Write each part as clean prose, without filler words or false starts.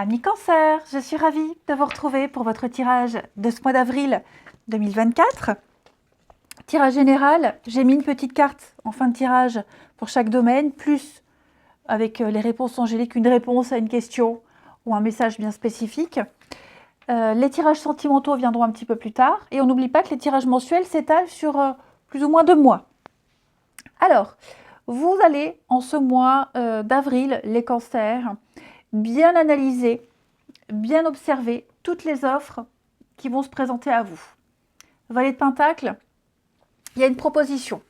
Amis Cancer, je suis ravie de vous retrouver pour votre tirage de ce mois d'avril 2024. Tirage général, j'ai mis une petite carte en fin de tirage pour chaque domaine, plus avec les réponses angéliques, une réponse à une question ou un message bien spécifique. Les tirages sentimentaux viendront un petit peu plus tard. Et on n'oublie pas que les tirages mensuels s'étalent sur plus ou moins 2 mois. Alors, vous allez en ce mois d'avril, les cancers, bien analyser, bien observer toutes les offres qui vont se présenter à vous. Valet de Pentacle, il y a une proposition.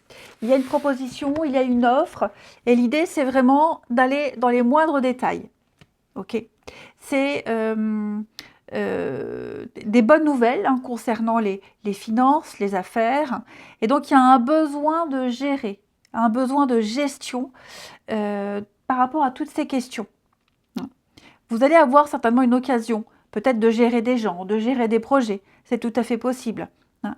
Il y a une proposition, il y a une offre. Et l'idée, c'est vraiment d'aller dans les moindres détails. Ok. C'est des bonnes nouvelles concernant les finances, les affaires. Et donc, il y a un besoin de gérer, un besoin de gestion par rapport à toutes ces questions. Vous allez avoir certainement une occasion, peut-être de gérer des gens, de gérer des projets. C'est tout à fait possible.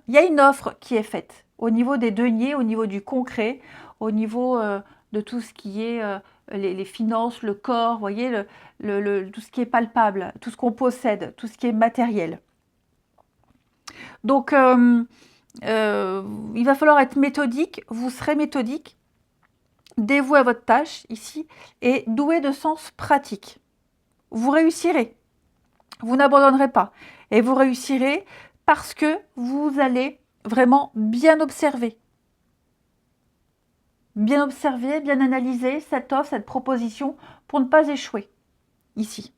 Il y a une offre qui est faite au niveau des deniers, au niveau du concret, au niveau de tout ce qui est les finances, le corps, vous voyez, tout ce qui est palpable, tout ce qu'on possède, tout ce qui est matériel. Donc, il va falloir être méthodique. Vous serez méthodique, dévoué à votre tâche ici et doué de sens pratique. Vous réussirez. Vous n'abandonnerez pas. Et vous réussirez parce que vous allez vraiment bien observer. Bien observer, bien analyser cette offre, cette proposition pour ne pas échouer ici.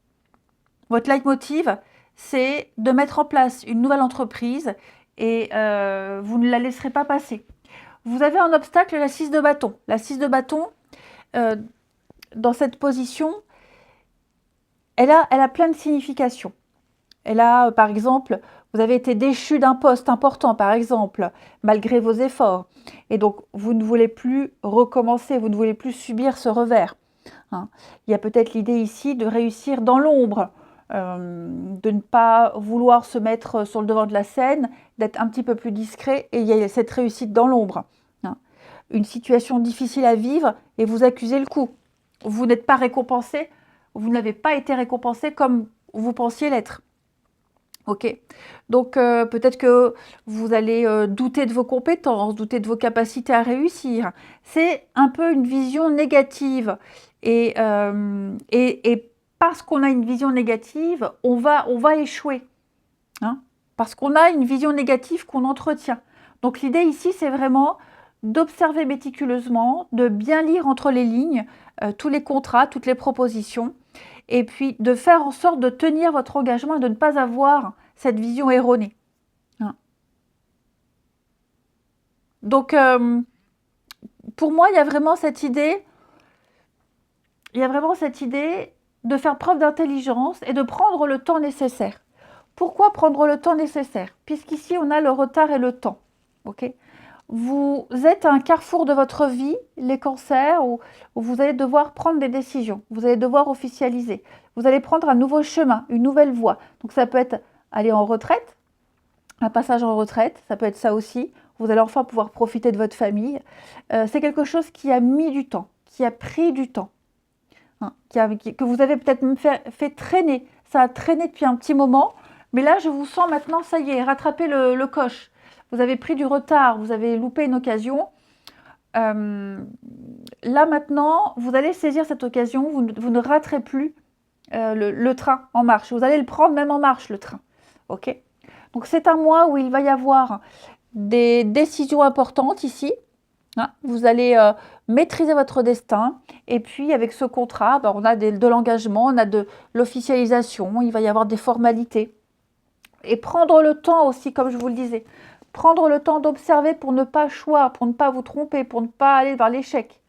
Votre leitmotiv, c'est de mettre en place une nouvelle entreprise et vous ne la laisserez pas passer. Vous avez un obstacle, la 6 de bâton. La 6 de bâton, dans cette position, elle a plein de significations. Elle a, par exemple, vous avez été déchu d'un poste important, par exemple, malgré vos efforts. Et donc, vous ne voulez plus recommencer, vous ne voulez plus subir ce revers. Il y a peut-être l'idée ici de réussir dans l'ombre, de ne pas vouloir se mettre sur le devant de la scène, d'être un petit peu plus discret, et il y a cette réussite dans l'ombre. Une situation difficile à vivre et vous accusez le coup. Vous n'êtes pas récompensé, vous n'avez pas été récompensé comme vous pensiez l'être. Ok, donc peut-être que vous allez douter de vos compétences, douter de vos capacités à réussir. C'est un peu une vision négative. Et parce qu'on a une vision négative, on va échouer. Parce qu'on a une vision négative qu'on entretient. Donc l'idée ici, c'est vraiment d'observer méticuleusement, de bien lire entre les lignes tous les contrats, toutes les propositions, et puis de faire en sorte de tenir votre engagement et de ne pas avoir cette vision erronée. Donc, pour moi, il y a vraiment cette idée de faire preuve d'intelligence et de prendre le temps nécessaire. Pourquoi prendre le temps nécessaire? Puisqu'ici, on a le retard et le temps. Okay, vous êtes à un carrefour de votre vie, les cancers, où vous allez devoir prendre des décisions, vous allez devoir officialiser, vous allez prendre un nouveau chemin, une nouvelle voie. Donc ça peut être aller en retraite, un passage en retraite, ça peut être ça aussi, vous allez enfin pouvoir profiter de votre famille. C'est quelque chose qui a mis du temps, qui a pris du temps, que vous avez peut-être même fait traîner, ça a traîné depuis un petit moment, mais là je vous sens maintenant, ça y est, rattraper le coche. Vous avez pris du retard, vous avez loupé une occasion. Là maintenant, vous allez saisir cette occasion, vous ne raterez plus le train en marche. Vous allez le prendre même en marche, le train. Ok, donc c'est un mois où il va y avoir des décisions importantes ici. Vous allez maîtriser votre destin. Et puis avec ce contrat, on a de l'engagement, on a de l'officialisation, il va y avoir des formalités. Et prendre le temps aussi, comme je vous le disais, prendre le temps d'observer pour ne pas choir, pour ne pas vous tromper, pour ne pas aller vers l'échec.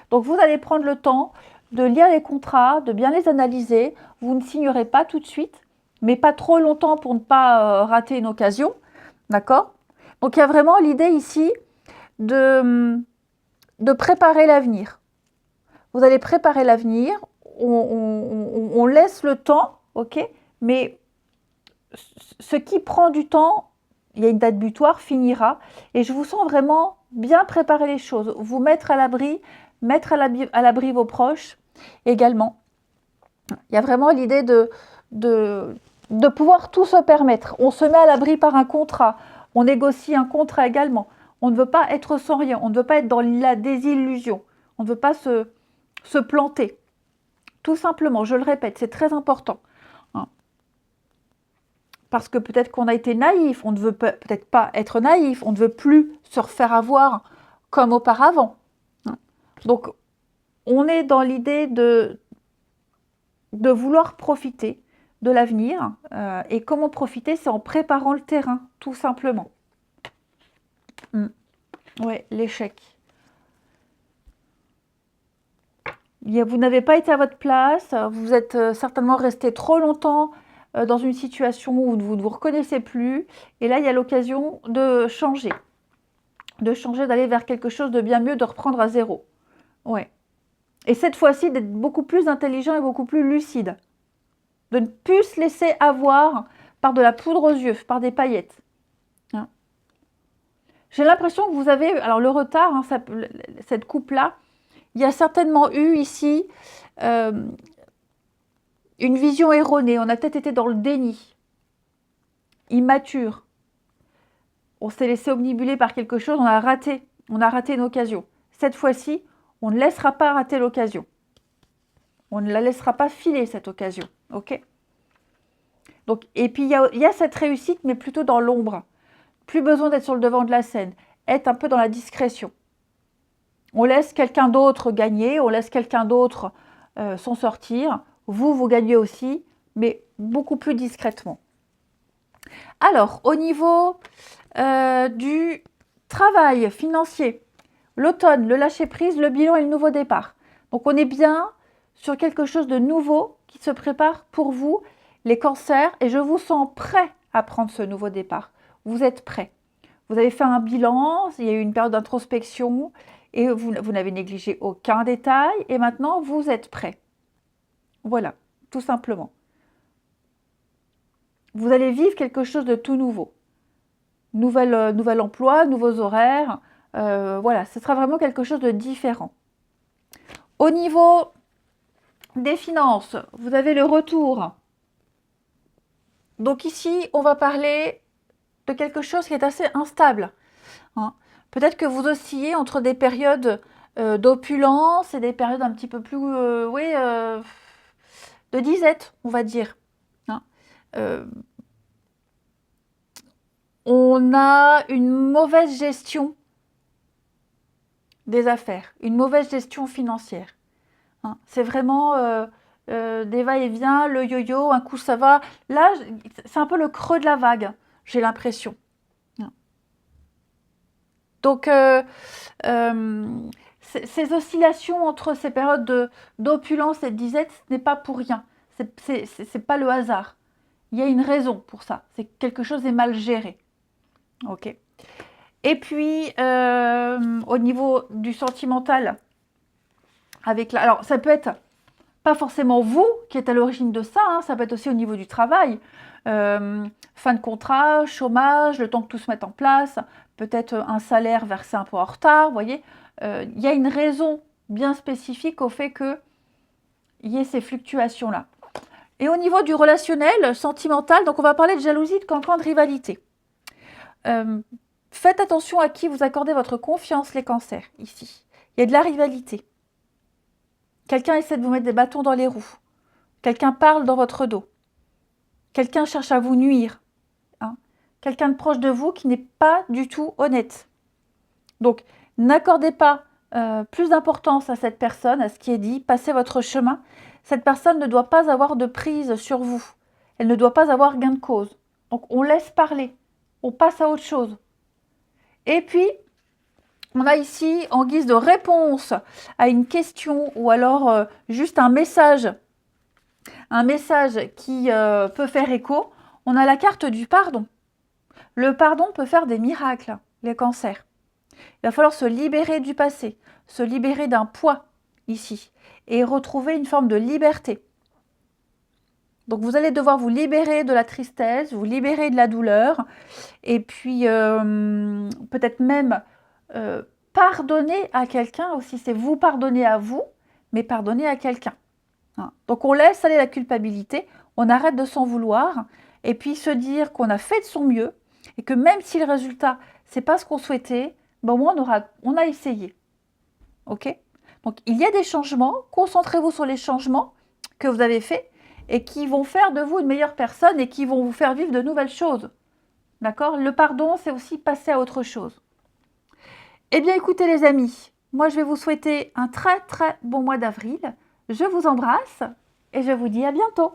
Donc vous allez prendre le temps de lire les contrats, de bien les analyser. Vous ne signerez pas tout de suite, mais pas trop longtemps pour ne pas rater une occasion. D'accord? Donc il y a vraiment l'idée ici de préparer l'avenir. Vous allez préparer l'avenir, on laisse le temps, ok? Mais ce qui prend du temps, il y a une date butoir, finira. Et je vous sens vraiment bien préparer les choses. Vous mettre à l'abri, mettre à l'abri vos proches également. Il y a vraiment l'idée de pouvoir tout se permettre. On se met à l'abri par un contrat, on négocie un contrat également. On ne veut pas être sans rien, on ne veut pas être dans la désillusion, on ne veut pas se planter. Tout simplement, je le répète, c'est très important. Hein. Parce que peut-être qu'on a été naïf, on ne veut peut-être pas être naïf, on ne veut plus se refaire avoir comme auparavant. Hein. Donc, on est dans l'idée de vouloir profiter de l'avenir. Et comment profiter? C'est en préparant le terrain, tout simplement. Ouais, l'échec. Vous n'avez pas été à votre place, vous êtes certainement resté trop longtemps dans une situation où vous ne vous reconnaissez plus. Et là, il y a l'occasion de changer, d'aller vers quelque chose de bien mieux, de reprendre à zéro. Ouais. Et cette fois-ci, d'être beaucoup plus intelligent et beaucoup plus lucide. De ne plus se laisser avoir par de la poudre aux yeux, par des paillettes. Hein. J'ai l'impression que vous avez, alors le retard, hein, cette coupe-là, il y a certainement eu ici une vision erronée. On a peut-être été dans le déni, immature. On s'est laissé omnibuler par quelque chose, on a raté une occasion. Cette fois-ci, on ne laissera pas rater l'occasion. On ne la laissera pas filer, cette occasion. Ok? Donc, et puis, il y a cette réussite, mais plutôt dans l'ombre. Plus besoin d'être sur le devant de la scène. Être un peu dans la discrétion. On laisse quelqu'un d'autre gagner, on laisse quelqu'un d'autre s'en sortir. Vous gagnez aussi, mais beaucoup plus discrètement. Alors, au niveau du travail financier, l'automne, le lâcher-prise, le bilan et le nouveau départ. Donc, on est bien sur quelque chose de nouveau qui se prépare pour vous, les cancers, et je vous sens prêt à prendre ce nouveau départ. Vous êtes prêts. Vous avez fait un bilan, il y a eu une période d'introspection, et vous n'avez négligé aucun détail, et maintenant, vous êtes prêts. Voilà, tout simplement. Vous allez vivre quelque chose de tout nouveau. Nouvel emploi, nouveaux horaires, voilà, ce sera vraiment quelque chose de différent. Au niveau des finances, vous avez le retour. Donc ici, on va parler de quelque chose qui est assez instable. Hein. Peut-être que vous oscillez entre des périodes d'opulence et des périodes un petit peu plus, de disette, on va dire. Hein. On a une mauvaise gestion des affaires, une mauvaise gestion financière. Hein. C'est vraiment des va-et-vient, le yo-yo, un coup ça va. Là, c'est un peu le creux de la vague, j'ai l'impression. Donc, ces oscillations entre ces périodes d'opulence et de disette, ce n'est pas pour rien. C'est pas le hasard. Il y a une raison pour ça. C'est que quelque chose est mal géré. Ok. Et puis, au niveau du sentimental, alors, ça peut être pas forcément vous qui êtes à l'origine de ça, hein, ça peut être aussi au niveau du travail. Fin de contrat, chômage, le temps que tout se mette en place, peut-être un salaire versé un peu en retard, vous voyez. Il y a une raison bien spécifique au fait qu'il y ait ces fluctuations-là. Et au niveau du relationnel, sentimental, donc on va parler de jalousie, de cancan, de rivalité. Faites attention à qui vous accordez votre confiance, les cancers, ici. Il y a de la rivalité. Quelqu'un essaie de vous mettre des bâtons dans les roues. Quelqu'un parle dans votre dos. Quelqu'un cherche à vous nuire. Hein. Quelqu'un de proche de vous qui n'est pas du tout honnête. Donc, n'accordez pas plus d'importance à cette personne, à ce qui est dit. Passez votre chemin. Cette personne ne doit pas avoir de prise sur vous. Elle ne doit pas avoir gain de cause. Donc, on laisse parler. On passe à autre chose. Et puis, on a ici, en guise de réponse à une question ou alors juste un message qui peut faire écho, on a la carte du pardon. Le pardon peut faire des miracles, les cancers. Il va falloir se libérer du passé, se libérer d'un poids ici et retrouver une forme de liberté. Donc vous allez devoir vous libérer de la tristesse, vous libérer de la douleur et puis peut-être même pardonner à quelqu'un aussi. C'est vous pardonner à vous, mais pardonner à quelqu'un. Hein. Donc on laisse aller la culpabilité, on arrête de s'en vouloir et puis se dire qu'on a fait de son mieux et que même si le résultat, c'est pas ce qu'on souhaitait, ben au moins on a essayé. Ok? Donc, il y a des changements. Concentrez-vous sur les changements que vous avez faits et qui vont faire de vous une meilleure personne et qui vont vous faire vivre de nouvelles choses. D'accord? Le pardon, c'est aussi passer à autre chose. Eh bien, écoutez les amis, moi je vais vous souhaiter un très très bon mois d'avril. Je vous embrasse et je vous dis à bientôt.